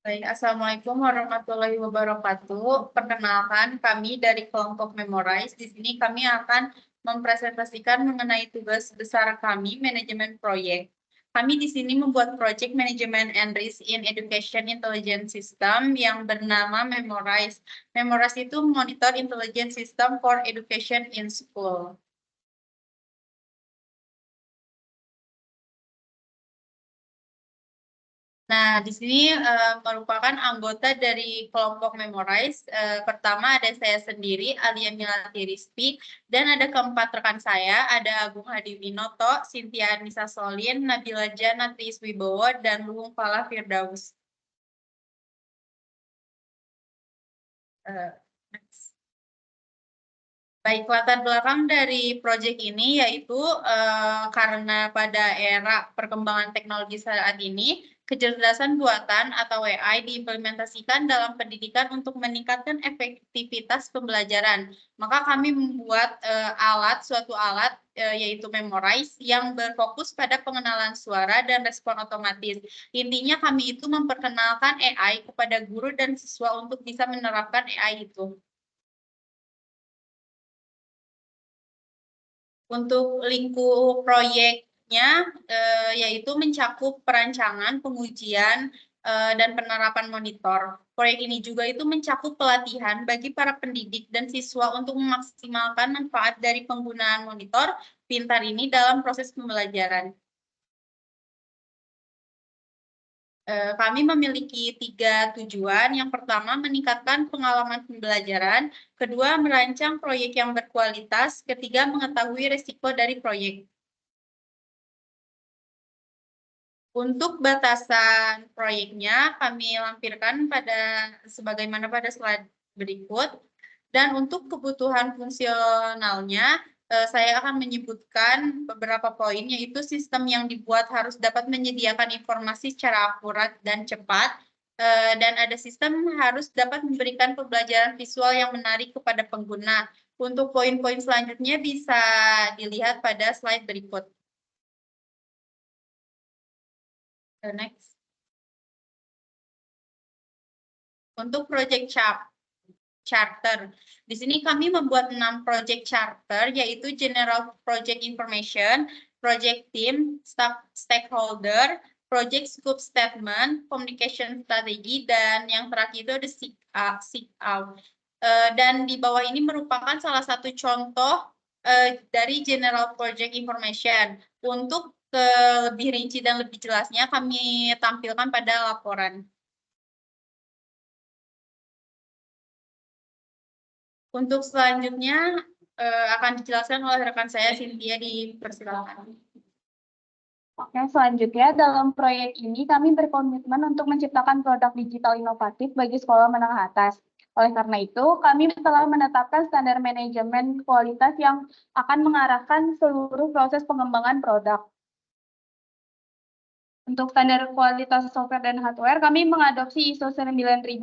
Baik, Assalamualaikum warahmatullahi wabarakatuh. Perkenalkan, kami dari kelompok Memorize. Di sini kami akan mempresentasikan mengenai tugas besar kami, manajemen proyek. Kami di sini membuat Project Management and Risk in Education Intelligence System yang bernama Memorize. Memorize itu monitor intelligence system for education in school. Nah, di sini merupakan anggota dari kelompok Memorize. Pertama ada saya sendiri, Alia Milati Rizky, dan ada keempat rekan saya, ada Agung Hadi Winoto, Cynthia Anissa Solin, Nabila Jana Wibowo, dan Luhung Fala Firdaus. Next. Baik, latar belakang dari proyek ini yaitu karena pada era perkembangan teknologi saat ini, kecerdasan buatan atau AI diimplementasikan dalam pendidikan untuk meningkatkan efektivitas pembelajaran. Maka kami membuat suatu alat yaitu Memorize yang berfokus pada pengenalan suara dan respon otomatis. Intinya kami itu memperkenalkan AI kepada guru dan siswa untuk bisa menerapkan AI itu. Untuk lingkup proyeknya yaitu mencakup perancangan, pengujian, dan penerapan monitor. Proyek ini juga itu mencakup pelatihan bagi para pendidik dan siswa untuk memaksimalkan manfaat dari penggunaan monitor pintar ini dalam proses pembelajaran. Kami memiliki 3 tujuan. Yang pertama, meningkatkan pengalaman pembelajaran. Kedua, merancang proyek yang berkualitas. Ketiga, mengetahui risiko dari proyek. Untuk batasan proyeknya kami lampirkan sebagaimana pada slide berikut. Dan untuk kebutuhan fungsionalnya, saya akan menyebutkan beberapa poin, yaitu sistem yang dibuat harus dapat menyediakan informasi secara akurat dan cepat, dan ada sistem harus dapat memberikan pembelajaran visual yang menarik kepada pengguna. Untuk poin-poin selanjutnya bisa dilihat pada slide berikut. Next. Untuk project charter. Di sini kami membuat 6 project charter, yaitu General Project Information, Project Team, Stakeholder, Project Scope Statement, Communication Strategy, dan yang terakhir itu ada Seek Out. Dan di bawah ini merupakan salah satu contoh dari General Project Information. Untuk lebih rinci dan lebih jelasnya kami tampilkan pada laporan. Untuk selanjutnya akan dijelaskan oleh rekan saya, Cynthia, dipersilakan. Oke, selanjutnya dalam proyek ini kami berkomitmen untuk menciptakan produk digital inovatif bagi sekolah menengah atas. Oleh karena itu, kami telah menetapkan standar manajemen kualitas yang akan mengarahkan seluruh proses pengembangan produk. Untuk standar kualitas software dan hardware, kami mengadopsi ISO 9001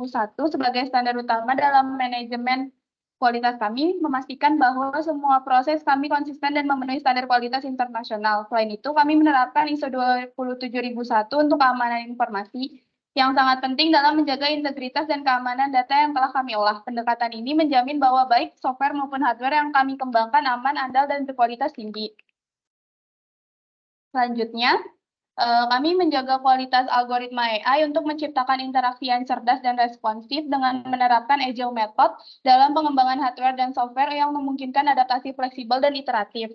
sebagai standar utama dalam manajemen kualitas kami, memastikan bahwa semua proses kami konsisten dan memenuhi standar kualitas internasional. Selain itu, kami menerapkan ISO 27001 untuk keamanan informasi yang sangat penting dalam menjaga integritas dan keamanan data yang telah kami olah. Pendekatan ini menjamin bahwa baik software maupun hardware yang kami kembangkan aman, andal, dan berkualitas tinggi. Selanjutnya, kami menjaga kualitas algoritma AI untuk menciptakan interaksi yang cerdas dan responsif dengan menerapkan Agile Method dalam pengembangan hardware dan software yang memungkinkan adaptasi fleksibel dan iteratif.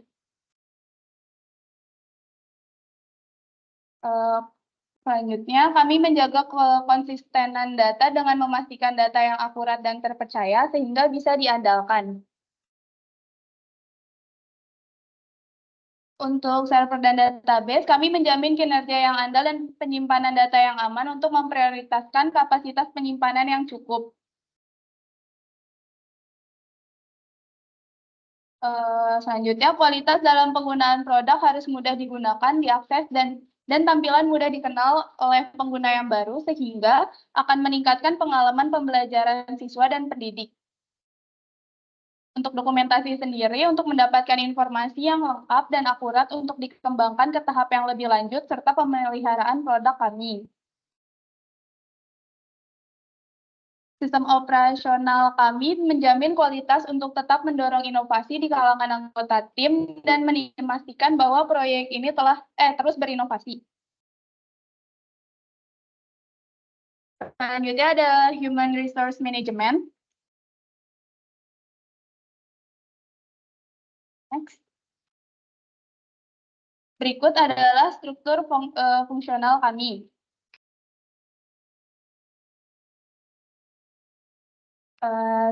Selanjutnya, kami menjaga konsistenan data dengan memastikan data yang akurat dan terpercaya sehingga bisa diandalkan. Untuk server dan database, kami menjamin kinerja yang andal dan penyimpanan data yang aman untuk memprioritaskan kapasitas penyimpanan yang cukup. Selanjutnya, kualitas dalam penggunaan produk harus mudah digunakan, diakses, dan tampilan mudah dikenal oleh pengguna yang baru, sehingga akan meningkatkan pengalaman pembelajaran siswa dan pendidik. Untuk dokumentasi sendiri, untuk mendapatkan informasi yang lengkap dan akurat untuk dikembangkan ke tahap yang lebih lanjut, serta pemeliharaan produk kami. Sistem operasional kami menjamin kualitas untuk tetap mendorong inovasi di kalangan anggota tim dan memastikan bahwa proyek ini terus berinovasi. Selanjutnya ada Human Resource Management. Next. Berikut adalah struktur fungsional kami.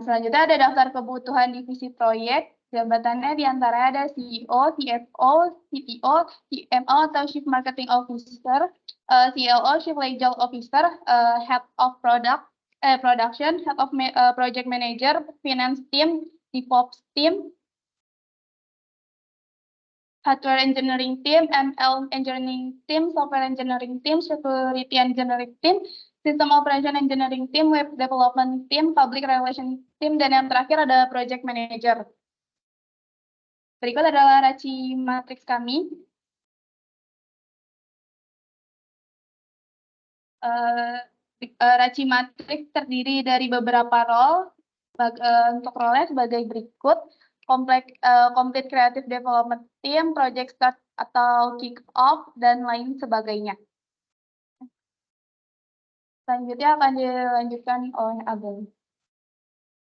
Selanjutnya ada daftar kebutuhan divisi proyek. Jabatannya diantaranya ada CEO, CFO, CTO, CMO atau Chief Marketing Officer, CLO, Chief Legal Officer, Head of Production, Head of Project Manager, Finance Team, DevOps Team, Hardware Engineering Team, ML Engineering Team, Software Engineering Team, Security Engineering Team, System Operation Engineering Team, Web Development Team, Public Relations Team, dan yang terakhir ada Project Manager. Berikut adalah raci matriks kami. Raci matriks terdiri dari beberapa role. Untuk role-nya sebagai berikut. Complete Creative Development Team, Project Start atau Kick Off, dan lain sebagainya. Selanjutnya akan dilanjutkan oleh Abel.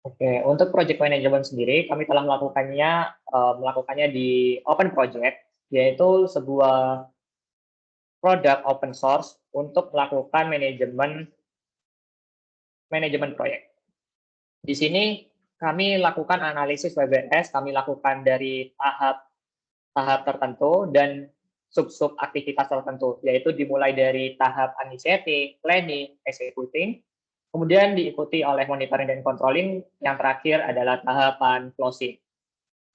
Oke, untuk project management sendiri, kami telah melakukannya di Open Project, yaitu sebuah produk open source untuk melakukan manajemen proyek. Di sini kami lakukan analisis WBS, kami lakukan dari tahap tertentu dan sub-sub aktivitas tertentu, yaitu dimulai dari tahap initiating, planning, executing, kemudian diikuti oleh monitoring dan controlling, yang terakhir adalah tahapan closing.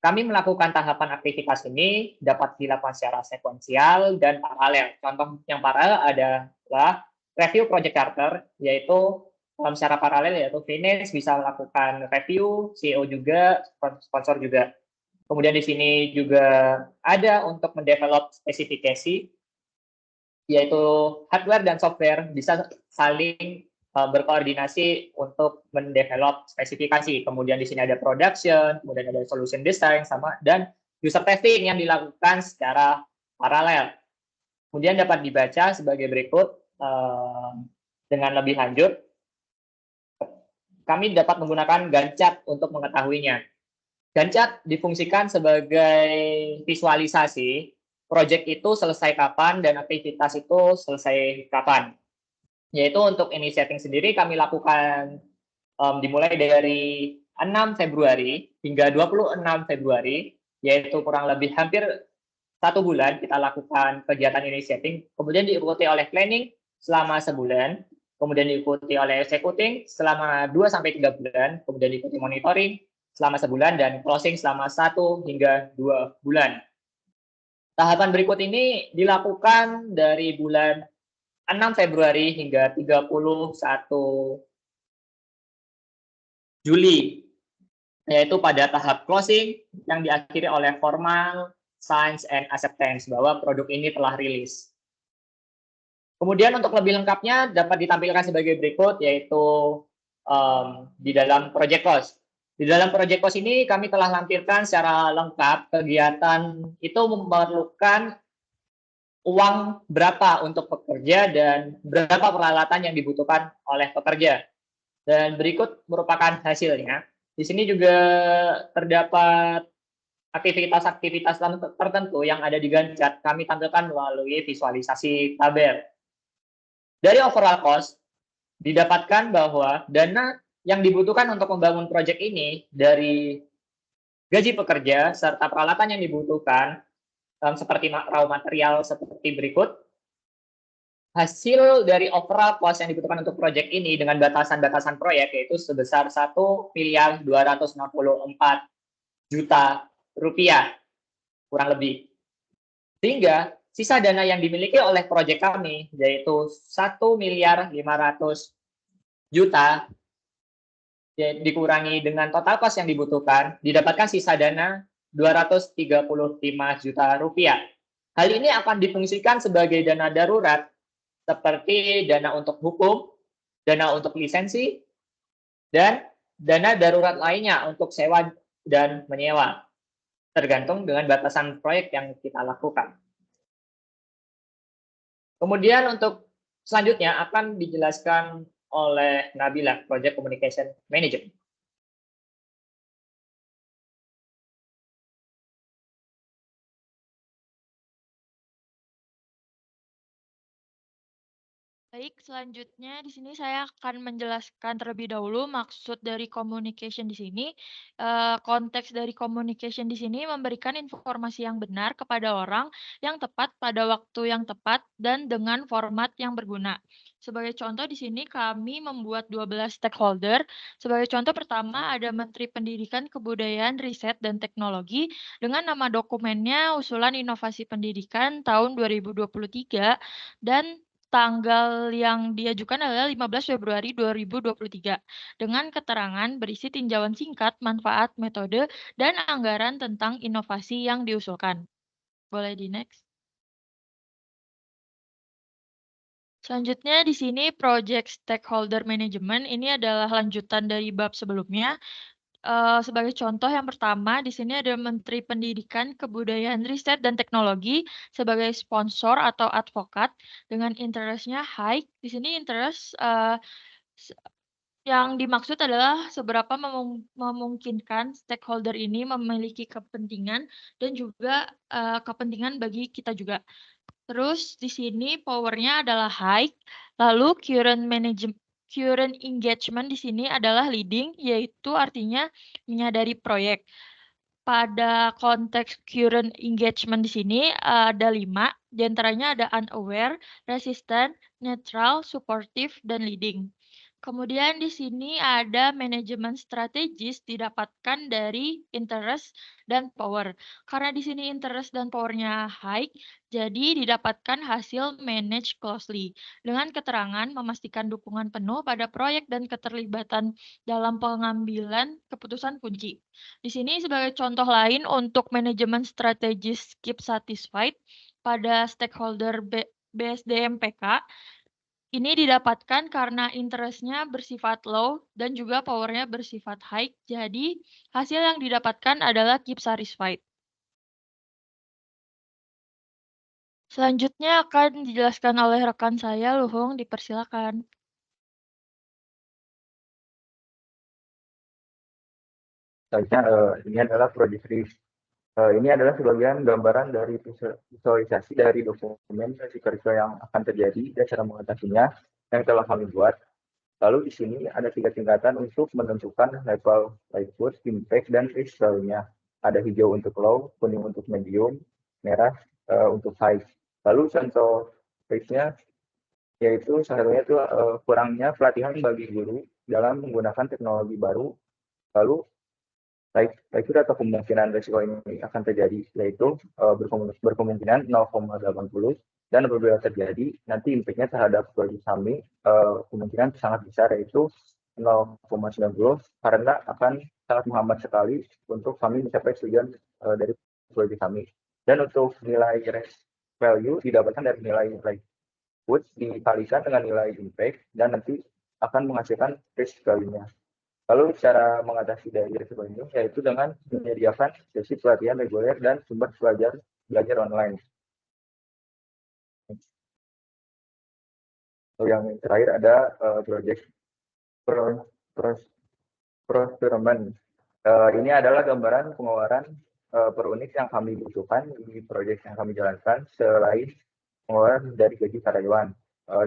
Kami melakukan tahapan aktivitas ini dapat dilakukan secara sekuensial dan paralel. Contoh yang paralel adalah review project charter, yaitu secara paralel yaitu finance bisa melakukan review, CEO juga, sponsor juga. Kemudian di sini juga ada untuk mendevelop spesifikasi, yaitu hardware dan software bisa saling berkoordinasi untuk mendevelop spesifikasi. Kemudian di sini ada production, kemudian ada solution design, dan user testing yang dilakukan secara paralel. Kemudian dapat dibaca sebagai berikut dengan lebih lanjut. Kami dapat menggunakan Gantt chart untuk mengetahuinya. Gantt chart difungsikan sebagai visualisasi proyek itu selesai kapan dan aktivitas itu selesai kapan. Yaitu untuk initiating sendiri kami lakukan dimulai dari 6 Februari hingga 26 Februari, yaitu kurang lebih hampir 1 bulan kita lakukan kegiatan initiating, kemudian diikuti oleh planning selama sebulan, kemudian diikuti oleh executing selama 2-3 bulan, kemudian diikuti monitoring selama sebulan, dan closing selama 1 hingga 2 bulan. Tahapan berikut ini dilakukan dari bulan 6 Februari hingga 31 Juli, yaitu pada tahap closing yang diakhiri oleh formal signs and acceptance bahwa produk ini telah rilis. Kemudian untuk lebih lengkapnya dapat ditampilkan sebagai berikut, yaitu di dalam project cost. Di dalam project cost ini kami telah lampirkan secara lengkap kegiatan itu memerlukan uang berapa untuk pekerja dan berapa peralatan yang dibutuhkan oleh pekerja. Dan berikut merupakan hasilnya. Di sini juga terdapat aktivitas-aktivitas tertentu yang ada di Gantt chart kami tampilkan melalui visualisasi tabel. Dari overall cost, didapatkan bahwa dana yang dibutuhkan untuk membangun proyek ini dari gaji pekerja serta peralatan yang dibutuhkan seperti raw material seperti berikut. Hasil dari overall cost yang dibutuhkan untuk proyek ini dengan batasan-batasan proyek yaitu sebesar 1.264 juta kurang lebih. Sehingga sisa dana yang dimiliki oleh proyek kami yaitu 1.500 juta dikurangi dengan total cost yang dibutuhkan, didapatkan sisa dana 235 juta rupiah. Hal ini akan difungsikan sebagai dana darurat seperti dana untuk hukum, dana untuk lisensi, dan dana darurat lainnya untuk sewa dan menyewa, tergantung dengan batasan proyek yang kita lakukan. Kemudian untuk selanjutnya akan dijelaskan oleh Nabila, Project Communication Manager. Baik, selanjutnya di sini saya akan menjelaskan terlebih dahulu maksud dari communication di sini. Konteks dari communication di sini memberikan informasi yang benar kepada orang yang tepat pada waktu yang tepat dan dengan format yang berguna. Sebagai contoh di sini kami membuat 12 stakeholder. Sebagai contoh pertama ada Menteri Pendidikan, Kebudayaan, Riset, dan Teknologi dengan nama dokumennya Usulan Inovasi Pendidikan tahun 2023 dan tanggal yang diajukan adalah 15 Februari 2023 dengan keterangan berisi tinjauan singkat, manfaat, metode, dan anggaran tentang inovasi yang diusulkan. Boleh di next. Selanjutnya di sini Project Stakeholder Management ini adalah lanjutan dari bab sebelumnya. Sebagai contoh yang pertama, di sini ada Menteri Pendidikan, Kebudayaan, Riset, dan Teknologi sebagai sponsor atau advokat dengan interest-nya high. Di sini interest yang dimaksud adalah seberapa memungkinkan stakeholder ini memiliki kepentingan dan juga kepentingan bagi kita juga. Terus di sini power-nya adalah high, lalu current engagement di sini adalah leading, yaitu artinya menyadari proyek. Pada konteks current engagement di sini ada 5, diantaranya ada unaware, resistant, neutral, supportive, dan leading. Kemudian di sini ada manajemen strategis didapatkan dari interest dan power. Karena di sini interest dan powernya high, jadi didapatkan hasil manage closely. Dengan keterangan memastikan dukungan penuh pada proyek dan keterlibatan dalam pengambilan keputusan kunci. Di sini sebagai contoh lain untuk manajemen strategis keep satisfied pada stakeholder BSDM-PK, ini didapatkan karena interest-nya bersifat low dan juga power-nya bersifat high. Jadi, hasil yang didapatkan adalah keep satisfied. Selanjutnya akan dijelaskan oleh rekan saya, Luhung, dipersilakan. Ini adalah project review. Ini adalah sebagian gambaran dari visualisasi dari dokumen risiko yang akan terjadi dan cara mengatasinya yang telah kami buat. Lalu di sini ada 3 tingkatan untuk menentukan level likelihood, impact, dan risk value-nya. Ada hijau untuk low, kuning untuk medium, merah untuk high. Lalu contoh risk-nya yaitu salah satunya itu kurangnya pelatihan bagi guru dalam menggunakan teknologi baru. Lalu likelihood atau kemungkinan risiko ini akan terjadi yaitu berkemungkinan 0,80 dan apabila terjadi nanti impact-nya terhadap proyek kami kemungkinan sangat besar yaitu 0,90 karena akan sangat menghambat sekali untuk kami mencapai tujuan dari proyek kami. Dan untuk nilai risk value didapatkan dari nilai likelihood dikalikan dengan nilai impact dan nanti akan menghasilkan risk value-nya. Lalu cara mengatasi dari risiko ini yaitu dengan menyediakan sesi pelatihan reguler dan sumber belajar online. Lalu yang terakhir ada project procurement. Ini adalah gambaran pengeluaran per unit yang kami butuhkan di proyek yang kami jalankan selain pengeluaran dari gaji karyawan.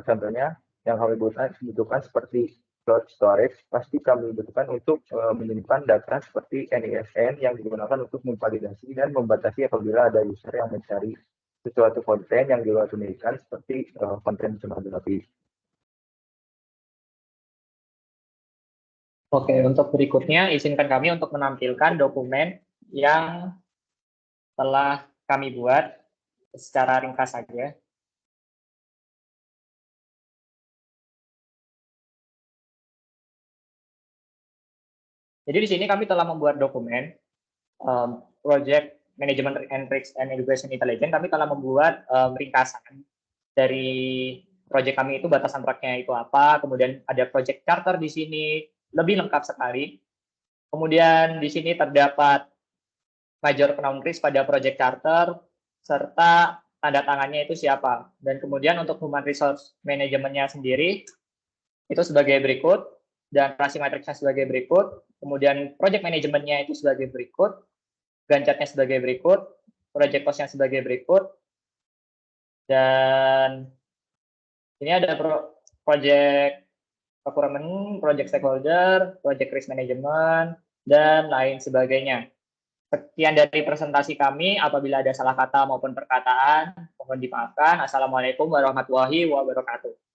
Contohnya yang kami butuhkan seperti cloud storage pasti kami butuhkan untuk menyimpan data seperti NISN yang digunakan untuk memvalidasi dan membatasi apabila ada user yang mencari sesuatu konten yang di luar pendidikan seperti konten pornografi. Oke, untuk berikutnya izinkan kami untuk menampilkan dokumen yang telah kami buat secara ringkas saja. Jadi di sini kami telah membuat dokumen Project Management and Risk and Education Intelligence. Kami telah membuat ringkasan dari proyek kami itu, batasan proyeknya itu apa, kemudian ada project charter di sini, lebih lengkap sekali. Kemudian di sini terdapat major known risk pada project charter, serta tanda tangannya itu siapa. Dan kemudian untuk human resource manajemennya sendiri, itu sebagai berikut, dan operasi matriksnya sebagai berikut, kemudian project manajemennya itu sebagai berikut, Gantt-nya sebagai berikut, project cost-nya sebagai berikut, dan ini ada project procurement, project stakeholder, project risk management, dan lain sebagainya. Sekian dari presentasi kami. Apabila ada salah kata maupun perkataan, mohon dimaafkan. Assalamualaikum warahmatullahi wabarakatuh.